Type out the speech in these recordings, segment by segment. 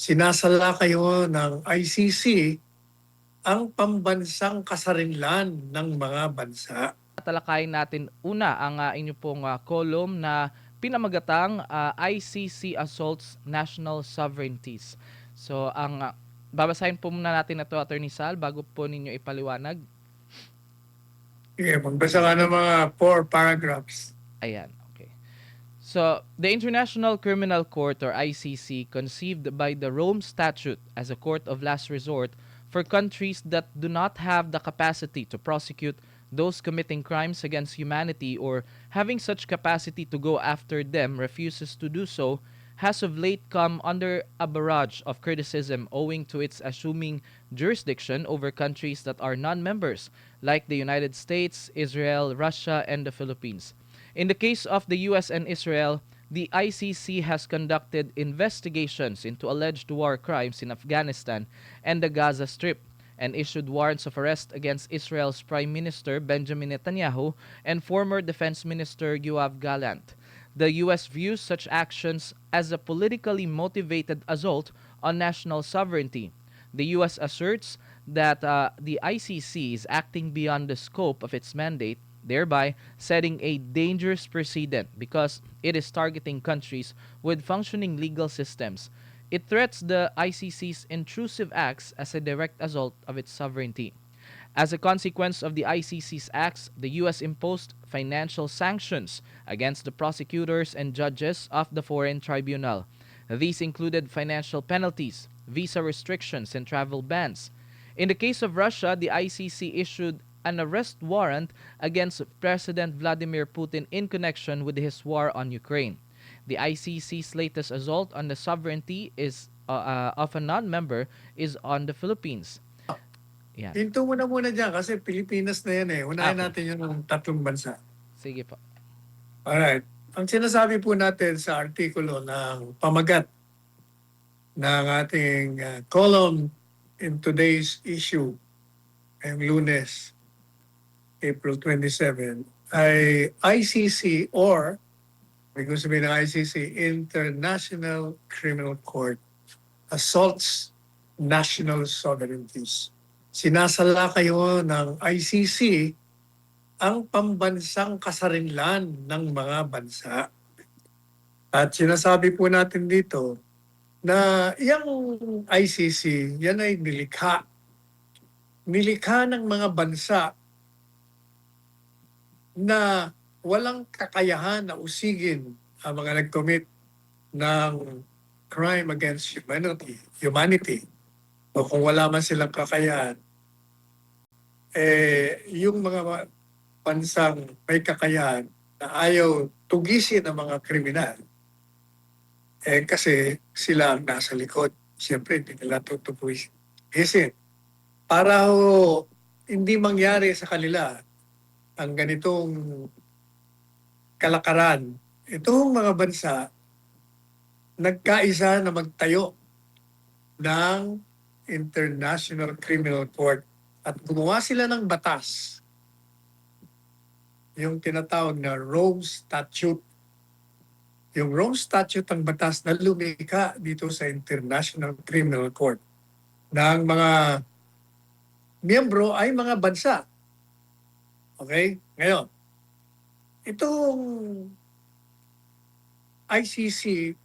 Sinasala kayo ng ICC ang pambansang kasarinlan ng mga bansa. Tatalakayin natin una ang inyo pong column na pinamagatang ICC Assaults National Sovereignties. So ang babasahin po muna natin ito, Attorney Sal, bago po ninyo ipaliwanag. Sige, magbasa ka ng mga 4 paragraphs. Ayan, okay. So, the International Criminal Court or ICC, conceived by the Rome Statute as a court of last resort for countries that do not have the capacity to prosecute those committing crimes against humanity or having such capacity to go after them refuses to do so, has of late come under a barrage of criticism owing to its assuming jurisdiction over countries that are non-members, like the United States, Israel, Russia, and the Philippines. In the case of the US and Israel, the ICC has conducted investigations into alleged war crimes in Afghanistan and the Gaza Strip and issued warrants of arrest against Israel's Prime Minister Benjamin Netanyahu and former Defense Minister Yoav Gallant. The US views such actions as a politically motivated assault on national sovereignty. The US asserts that the ICC is acting beyond the scope of its mandate, thereby setting a dangerous precedent because it is targeting countries with functioning legal systems. It threats the ICC's intrusive acts as a direct assault of its sovereignty. As a consequence of the ICC's acts, the US imposed financial sanctions against the prosecutors and judges of the foreign tribunal. These included financial penalties, visa restrictions, and travel bans. In the case of Russia, the ICC issued an arrest warrant against President Vladimir Putin in connection with his war on Ukraine. The ICC's latest assault on the sovereignty of a non-member is on the Philippines. Yan. Hinto mo na muna dyan kasi Pilipinas na yan eh. Unahin Okay. natin yung tatlong bansa. Sige po. Alright. Ang sinasabi po natin sa artikulo ng pamagat ng ating column in today's issue, ngayong Lunes, April 27, ay ICC or, may gusto sabihin ng ICC, International Criminal Court, assaults national sovereignties. Sinasala kayo ng ICC ang pambansang kasarinlan ng mga bansa. At sinasabi po natin dito na yung ICC, yan ay nilikha. Nilikha ng mga bansa na walang kakayahan na usigin ang mga nag-commit ng crime against humanity. O kung wala man silang kakayahan, yung mga bansang may kakayahan na ayaw tugisin ang mga kriminal, kasi sila ang nasa likod. Siyempre, hindi nila tutugisin. Para hindi mangyari sa kanila ang ganitong kalakaran, itong mga bansa nagkaisa na magtayo ng International Criminal Court at gumawa sila ng batas, yung tinatawag na Rome Statute. Yung Rome Statute ang batas na lumikha dito sa International Criminal Court ng mga miyembro ay mga bansa. Okay? Ngayon, itong ICC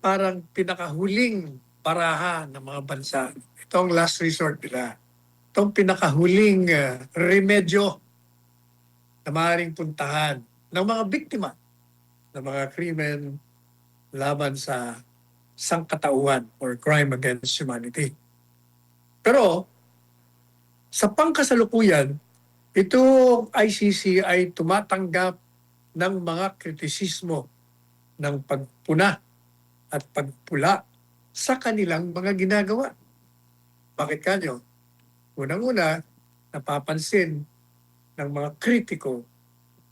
parang pinakahuling baraha ng mga bansa. Ito ang last resort nila. Itong pinakahuling remedyo na maaaring puntahan ng mga biktima ng mga krimen laban sa sangkatauhan or crime against humanity. Pero sa pangkasalukuyan, itong ICC ay tumatanggap ng mga kritisismo ng pagpuna at pagpula sa kanilang mga ginagawa. Bakit kanyo? Unang-una, napapansin ng mga kritiko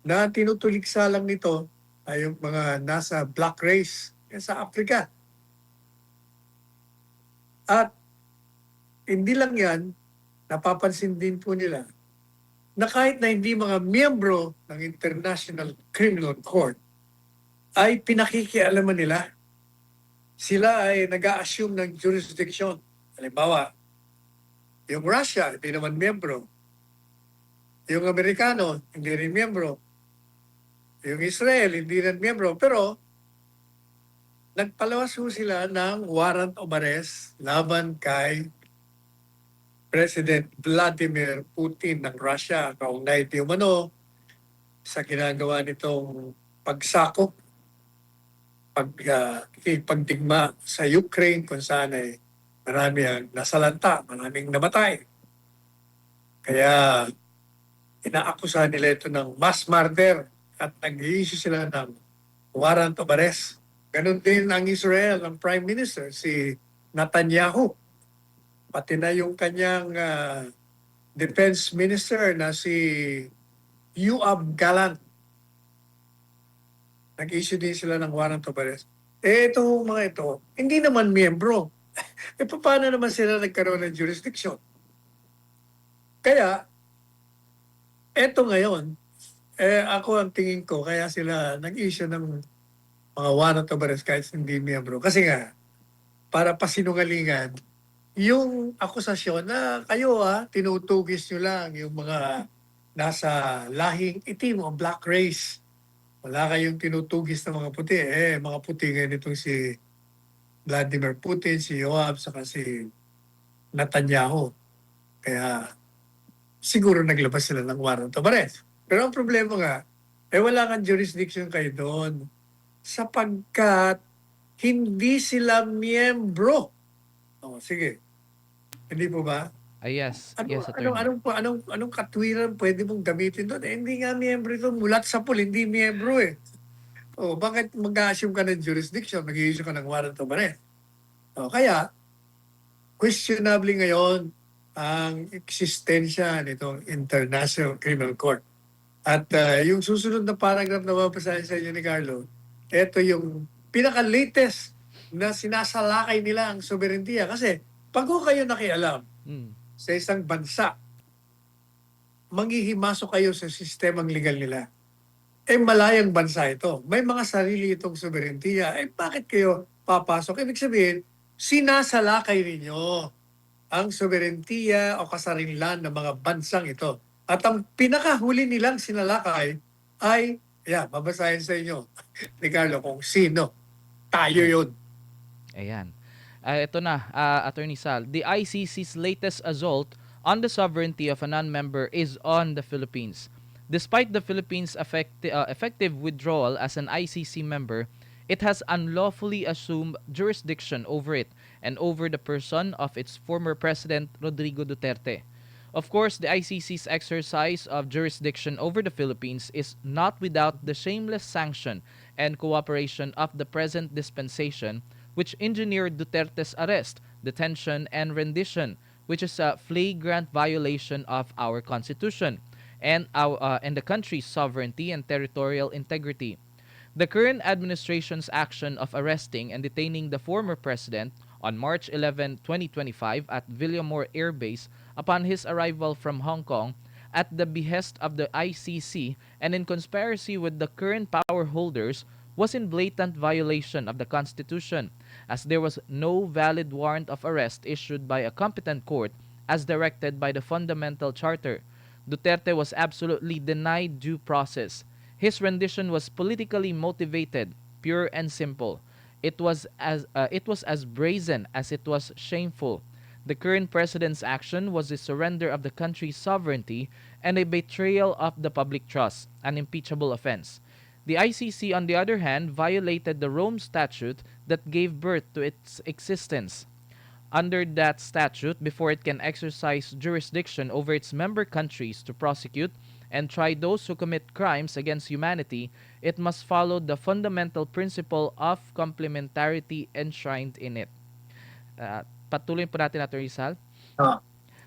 na tinutuligsa lang nito ay yung mga nasa black race sa Africa. At hindi lang yan, napapansin din po nila na kahit na hindi mga miyembro ng International Criminal Court, ay pinakikialaman nila sila ay nag-a-assume ng jurisdiction. Halimbawa, yung Russia, hindi naman miyembro. Yung Amerikano, hindi rin miyembro. Yung Israel, hindi rin miyembro. Pero, nagpalawas ho sila ng warrant of arrest laban kay President Vladimir Putin ng Russia. Kaugnay di umano sa ginagawa nitong pagsakop, pagdigma sa Ukraine kung saan ay marami ang nasalanta, maraming namatay. Kaya inaakusahan nila ito ng mass murder at nag-i-issue sila ng warrant of arrest. Ganon din ang Israel, ang Prime Minister, si Netanyahu. Pati na yung kanyang Defense Minister na si Yoav Gallant. Nag-issue din sila ng warrant of arrest. Itong mga ito, hindi naman miyembro. Paano naman sila nagkaroon ng jurisdiction? Kaya, eto ngayon, ako ang tingin ko, kaya sila nag-issue ng mga warrant of arrest kahit hindi miyembro. Kasi nga, para pasinungalingan, yung akusasyon na kayo tinutugis nyo lang yung mga nasa lahing itim o black race. Wala kayong tinutugis ng mga puti. Mga puti ngayon itong si Vladimir Putin, si Yoav, saka si Netanyahu. Kaya siguro naglabas sila ng warrant of arrest. Pero ang problema nga, wala kang jurisdiction kayo doon sapagkat hindi sila miyembro. Sige. Hindi po ba? Yes, Ano, yes, attorney. anong katwiran pwede mong gamitin doon? Hindi nga miyembro ito. Mulat sa pool, hindi miyembro eh. Bakit mag-assume ka ng jurisdiction? Mag-i-issue ka ng warrant of arrest. Kaya, questionable ngayon ang eksistensya nitong International Criminal Court. At yung susunod na paragraph na mapasahin sa inyo ni Carlo, ito yung pinaka-latest na sinasalakay nila ang soberentiya. Kasi pag kayo nakialam Mm. sa isang bansa, manghihimasok kayo sa sistemang legal nila. Malayang bansa ito. May mga sarili itong soberentiya. Bakit kayo papasok? Ibig sabihin, sinasalakay ninyo ang soberentiya o kasarinlan ng mga bansang ito. At ang pinakahuli nilang sinalakay ay, babasahin sa inyo ni Carlo kung sino. Tayo Yes. yun. Ayan. Ito na, Attorney Sal. The ICC's latest assault on the sovereignty of a non-member is on the Philippines. Despite the Philippines' effective withdrawal as an ICC member, it has unlawfully assumed jurisdiction over it and over the person of its former president, Rodrigo Duterte. Of course, the ICC's exercise of jurisdiction over the Philippines is not without the shameless sanction and cooperation of the present dispensation, which engineered Duterte's arrest, detention, and rendition, which is a flagrant violation of our Constitution and the country's sovereignty and territorial integrity. The current administration's action of arresting and detaining the former president on March 11, 2025 at Villamore Air Base upon his arrival from Hong Kong at the behest of the ICC and in conspiracy with the current power holders was in blatant violation of the Constitution, as there was no valid warrant of arrest issued by a competent court as directed by the Fundamental Charter. Duterte was absolutely denied due process. His rendition was politically motivated, pure and simple. It was as brazen as it was shameful. The current president's action was a surrender of the country's sovereignty and a betrayal of the public trust, an impeachable offense. The ICC, on the other hand, violated the Rome Statute that gave birth to its existence. Under that statute, before it can exercise jurisdiction over its member countries to prosecute and try those who commit crimes against humanity, it must follow the fundamental principle of complementarity enshrined in it. Patuloy po natin, Atty. Sal. Ah,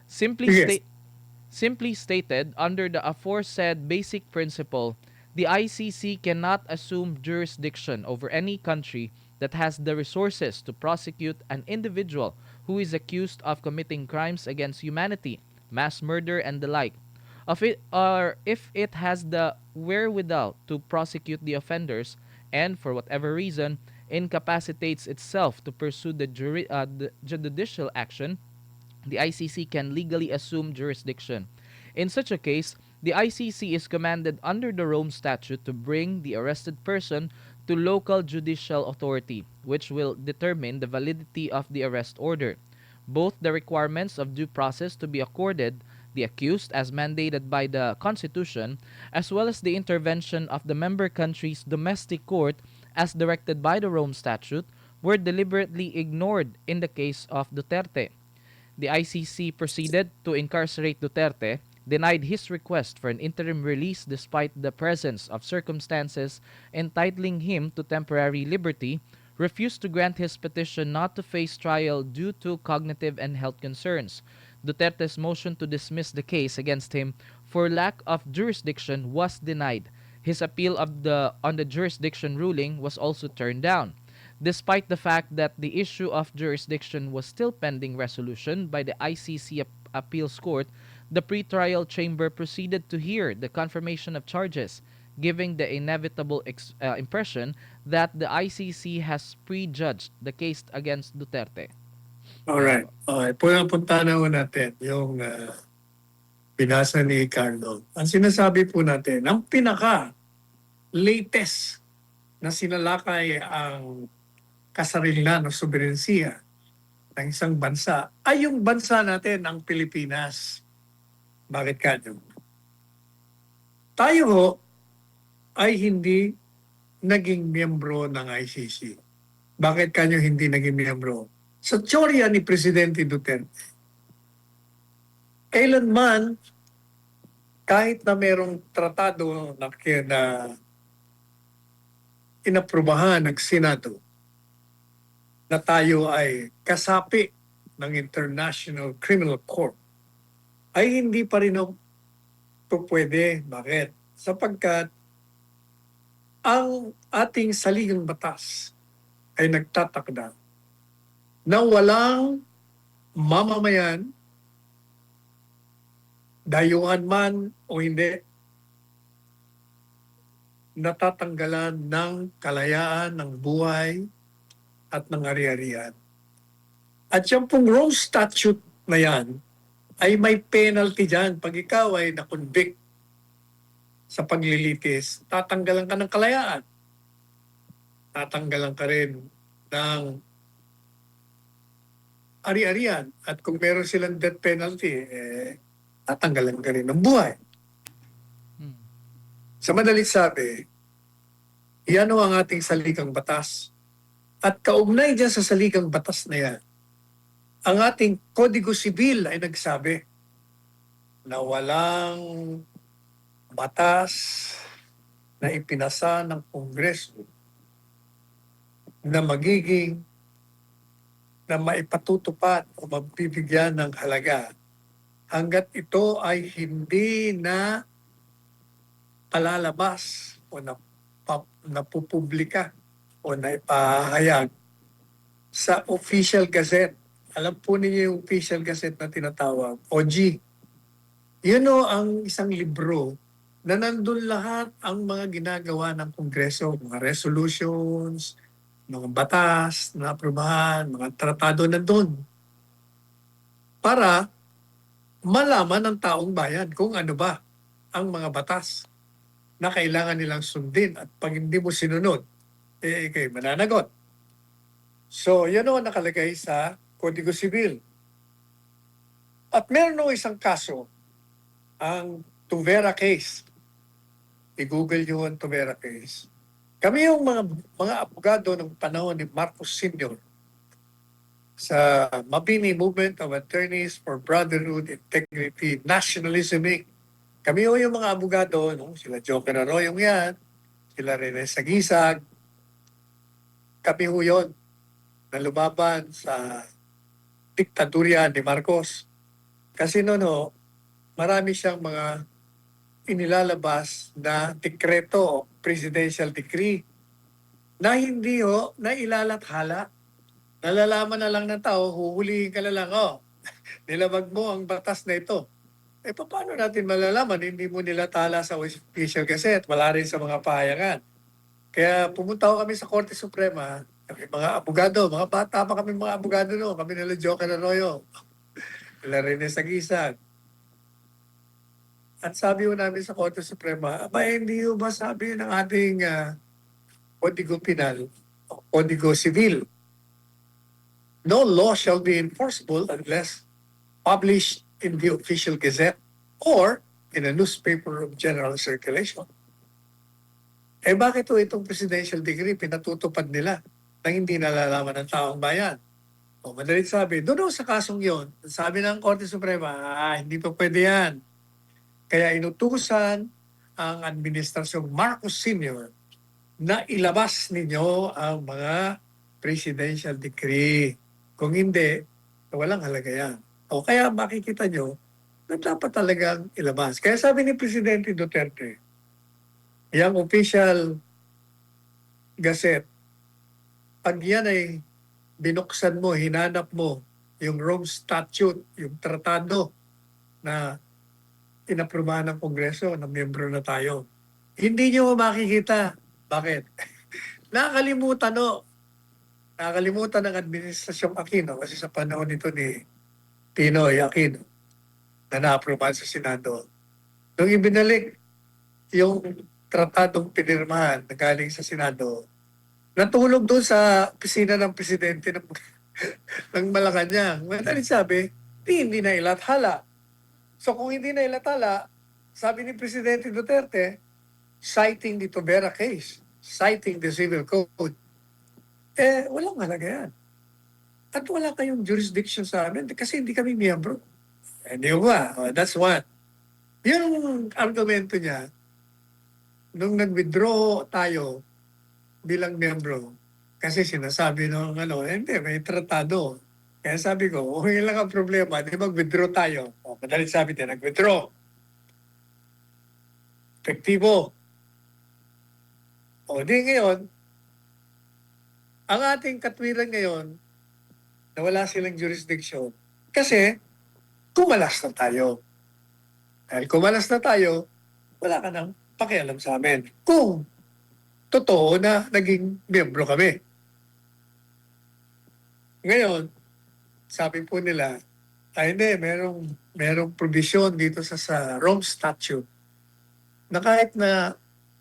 Simply, Sige. simply stated, under the aforesaid basic principle, the ICC cannot assume jurisdiction over any country that has the resources to prosecute an individual who is accused of committing crimes against humanity, mass murder, and the like. Of it, or if it has the wherewithal to prosecute the offenders, and for whatever reason, incapacitates itself to pursue the judicial action, the ICC can legally assume jurisdiction. In such a case, the ICC is commanded under the Rome Statute to bring the arrested person to local judicial authority, which will determine the validity of the arrest order. Both the requirements of due process to be accorded the accused as mandated by the Constitution, as well as the intervention of the member country's domestic court as directed by the Rome Statute, were deliberately ignored in the case of Duterte. The ICC proceeded to incarcerate Duterte, denied his request for an interim release despite the presence of circumstances entitling him to temporary liberty, refused to grant his petition not to face trial due to cognitive and health concerns. Duterte's motion to dismiss the case against him for lack of jurisdiction was denied. His appeal on the jurisdiction ruling was also turned down. Despite the fact that the issue of jurisdiction was still pending resolution by the ICC Appeals Court, the pretrial chamber proceeded to hear the confirmation of charges, giving the inevitable impression that the ICC has prejudged the case against Duterte. Alright. Okay. Punta na ho natin yung binasa ni Carlo. Ang sinasabi po natin, ang pinaka-latest na sinalakay ang kasarilan o soberensiya ng isang bansa ay yung bansa natin, ang Pilipinas. Bakit kanyo? Tayo ho ay hindi naging miyembro ng ICC. Bakit kanyo hindi naging miyembro? Sa teorya ni Presidente Duterte, kailanman kahit na merong tratado na inaprubahan ng Senado na tayo ay kasapi ng International Criminal Court, ay hindi pa rin pwede. Bakit? Sapagkat ang ating saligang batas ay nagtatakda na walang mamamayan, dayuhan man o hindi, natatanggalan ng kalayaan, ng buhay, at ng ari-arian. At yung pong Rome Statute na yan, ay may penalty dyan. Pag ikaw ay na-convict sa paglilitis, tatanggalan ka ng kalayaan. Tatanggalan ka rin ng ari-arian. At kung meron silang death penalty, tatanggalan ka rin ng buhay. Sa madalit sabi, yan ang ating saligang batas. At kaugnay dyan sa saligang batas na yan, ang ating Kodigo Sibil ay nagsabi na walang batas na ipinasa ng Kongreso na magiging na maipatutupad o mabibigyan ng halaga hanggat ito ay hindi na palalabas o napupublika o naipahayag sa Official Gazette. Alam po ninyo yung Official Gazette na tinatawag, OG. Yun o ang isang libro na nandun lahat ang mga ginagawa ng Kongreso, mga resolutions, mga batas na aprubahan, mga tratado nandun. Para malaman ng taong bayan kung ano ba ang mga batas na kailangan nilang sundin at pag hindi mo sinunod, kayo mananagot. So, yan o nakalagay sa Kodigo Sibil. At meron o isang kaso, ang Tuvera case. I-google nyo ang Tuvera case. Kami yung mga abogado ng panahon ni Marcos Sr. sa Mabini Movement of Attorneys for Brotherhood, Integrity, Nationalism Inc. Kami yung mga abogado, no? Sila Joker Arroyong yan, sila Rene Sagisag, kami ho yun na lumaban sa diktadurya ni Marcos. Kasi noon ho, marami siyang mga inilalabas na dekreto, presidential decree, na hindi ho, na ilalathala. Nalalaman na lang ng tao, huhulihin ka na lang, nilabag mo ang batas na ito. Paano natin malalaman? Hindi mo nila tala sa Official Gazette, wala rin sa mga pahayagan. Kaya pumunta ko kami sa Korte Suprema Kami mga abogado, mga bata pa kami mga abogado no. Kami nila Joker Arroyo, nila Rene Sagisan. At sabi ho namin sa Korte Suprema, aba hindi ho ba sabi ng ating Kodigo Penal o Kodigo Civil, no law shall be enforceable unless published in the official gazette or in a newspaper of general circulation. Eh bakit ho itong presidential decree pinatutupad nila na hindi nalalaman ng taong bayan? O madalit sabi, doon ho sa kasong yon, sabi ng Korte Suprema, hindi pa pwede yan. Kaya inutusan ang Administrasyong Marcos Sr. na ilabas ninyo ang mga presidential decree. Kung hindi, walang halaga yan. O kaya makikita nyo na dapat talagang ilabas. Kaya sabi ni Presidente Duterte, yung official gazette, pag yan ay binuksan mo, hinanap mo yung Rome Statute, yung tratado na inaprubahan ng Kongreso na miyembro na tayo. Hindi nyo makikita. Bakit? Nakakalimutan no. Nakakalimutan ng Administrasyong Aquino kasi sa panahon nito ni Pinoy Aquino na na-aprobahan sa Senado. Nung ibinalik yung tratadong pinirmahan na galing sa Senado, natulog doon sa opisina ng presidente ng, ng Malacanang. Madalit sabi, hindi na ilathala. So kung hindi na ilathala, sabi ni Presidente Duterte, citing the Tobera case, citing the Civil Code, walang halaga yan. At wala kayong jurisdiction sa amin kasi hindi kami miyembro. Hindi ba? That's one. Yung argumento niya, nung nag-withdraw tayo bilang miyembro, kasi sinasabi nung hindi, may tratado. Kaya sabi ko, okay lang ang problema, di mag-withdraw tayo. O, madalit sabi din, nag-withdraw. Epektibo. O, di ngayon, ang ating katwiran ngayon, na wala silang jurisdiction, kasi kumalas na tayo. Dahil kumalas na tayo, wala ka nang pakialam sa amin. Kung totoo na naging miyembro kami. Ngayon, sabi po nila, hindi, merong provision dito sa Rome Statute na kahit na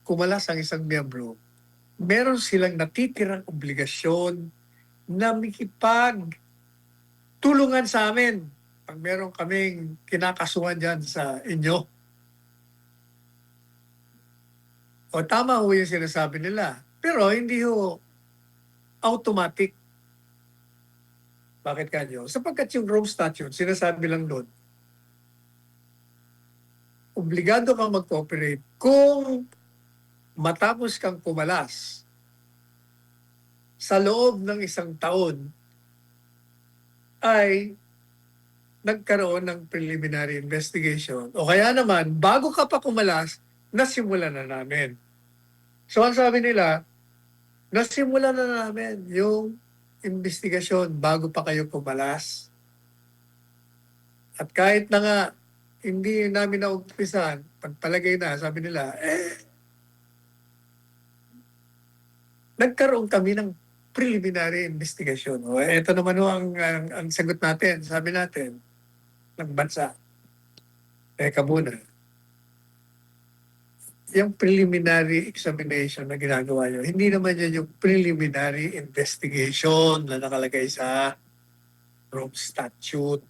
kumalas ang isang miyembro, meron silang natitirang obligasyon na makipag tulungan sa amin pag meron kaming kinakasuhan dyan sa inyo. O tama ho yung sinasabi nila. Pero hindi ho automatic. Bakit kanyo? Sapagkat yung Rome Statute, sinasabi lang doon, obligado kang mag-cooperate kung matapos kang kumalas sa loob ng isang taon ay nagkaroon ng preliminary investigation. O kaya naman, bago ka pa kumalas, nasimulan na namin. So ang sabi nila, nasimulan na namin yung investigasyon bago pa kayo kumalas. At kahit na nga hindi namin naumpisan, pagpalagay na, sabi nila, nagkaroon kami ng preliminary investigation. O eto naman ho ang sagot natin, sabi natin, ng bansa. Teka muna. Yung preliminary examination na ginagawa nyo, hindi naman yan yung preliminary investigation na nakalagay sa Rome Statute.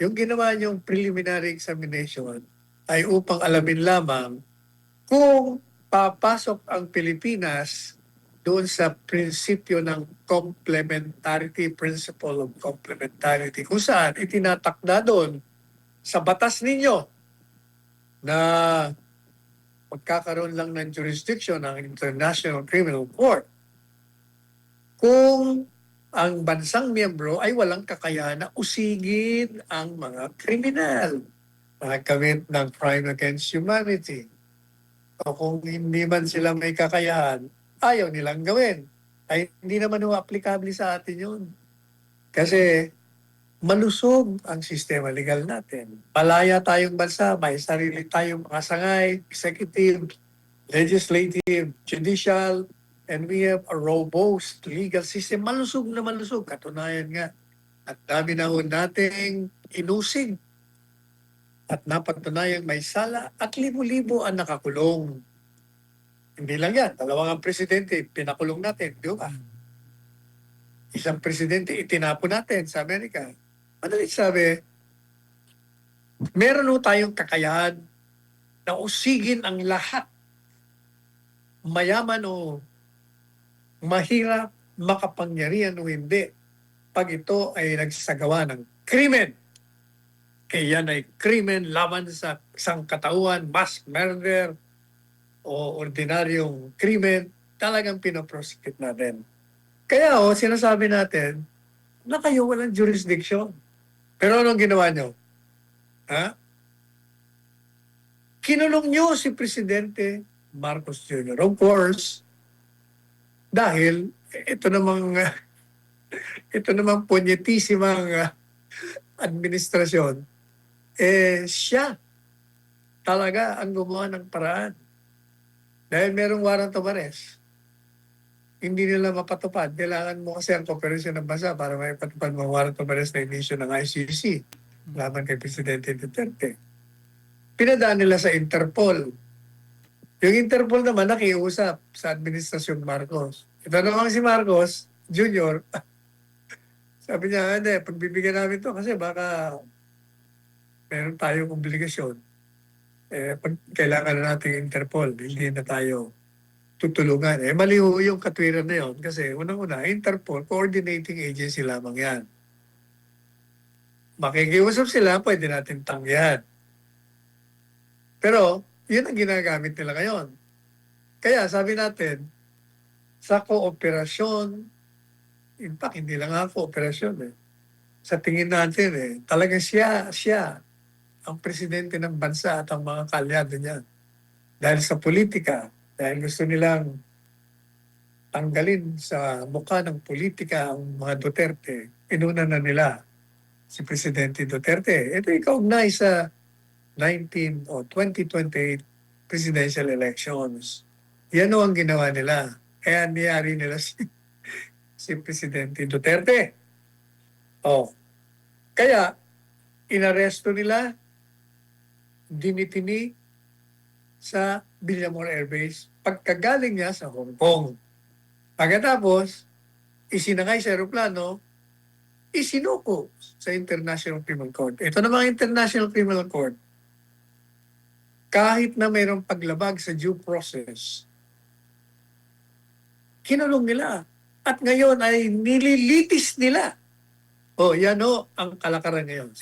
Yung ginawa nyong preliminary examination ay upang alamin lamang kung papasok ang Pilipinas doon sa prinsipyo ng complementarity, principle of complementarity, kung saan itinatakda doon sa batas ninyo na magkakaroon lang ng jurisdiction ng International Criminal Court kung ang bansang miyembro ay walang kakayahan na usigin ang mga kriminal na nagkamit ng crime against humanity. O kung hindi man sila may kakayahan, ayaw nilang gawin. Ay hindi naman ho applicable sa atin yun. Kasi malusog ang sistema legal natin. Malaya tayong bansa, may sarili tayong mga sangay, executive, legislative, judicial, And we have a robust legal system. Malusog na malusog. Katunayan nga. At dami na ho nating inusig. At napatunayan may sala at libo-libo ang nakakulong. Hindi lang yan. Dalawang ang presidente, pinakulong natin. Di ba? Isang presidente, itinapo natin sa Amerika. Madali sabi, meron ho tayong kakayahan na usigin ang lahat. Mayaman o mahirap, makapangyarihan o hindi, pag ito ay nagsagawa ng krimen. Kaya yan ay krimen laban sa sangkatauhan, mass murder, o ordinaryong krimen, talagang pinoprosecute natin. Kaya sinasabi natin na kayo walang jurisdiction. Pero anong ginawa nyo? Ha? Kinulong nyo si Presidente Marcos Jr. Of course, dahil ito namang punyetisimang administrasyon, siya talaga ang gumawa ng paraan. Dahil merong warrant of arrest, hindi nila mapatupad. Kailangan mo kasi ang kooperasyon ng bansa para may patupad mo warrant of arrest na inisyo ng ICC laban kay Presidente Duterte. Pinadaan nila sa Interpol. Yung Interpol naman nakiusap sa Administrasyon Marcos. Ito naman si Marcos Jr., sabi niya, hindi, pagbibigyan namin to kasi baka meron tayong obligasyon. Kailangan na natin Interpol, hindi na tayo tutulungan. Mali ho yung katwiran na yun kasi unang-una, Interpol, coordinating agency lamang yan. Makikiusap sila, pwede natin tanggihan. Pero, yun ang ginagamit nila ngayon. Kaya sabi natin, sa kooperasyon, in fact, hindi lang nga kooperasyon sa tingin natin talagang siya ang presidente ng bansa at ang mga kalyado niya. Dahil sa politika, dahil gusto nilang tanggalin sa mukha ng politika ang mga Duterte, inuna na nila si Presidente Duterte. Ito ikaugnay sa 2028 presidential elections. Yan ang ginawa nila. Kaya niyari nila si Presidente Duterte. Kaya, inaresto nila, dinitini sa Villamor Air Base pagkagaling niya sa Hong Kong. Pagkatapos, isinangay sa aeroplano, isinuko sa International Criminal Court. Ito namang International Criminal Court, kahit na mayroong paglabag sa due process, kinulong nila. At ngayon ay nililitis nila. Yan ang kalakaran ngayon.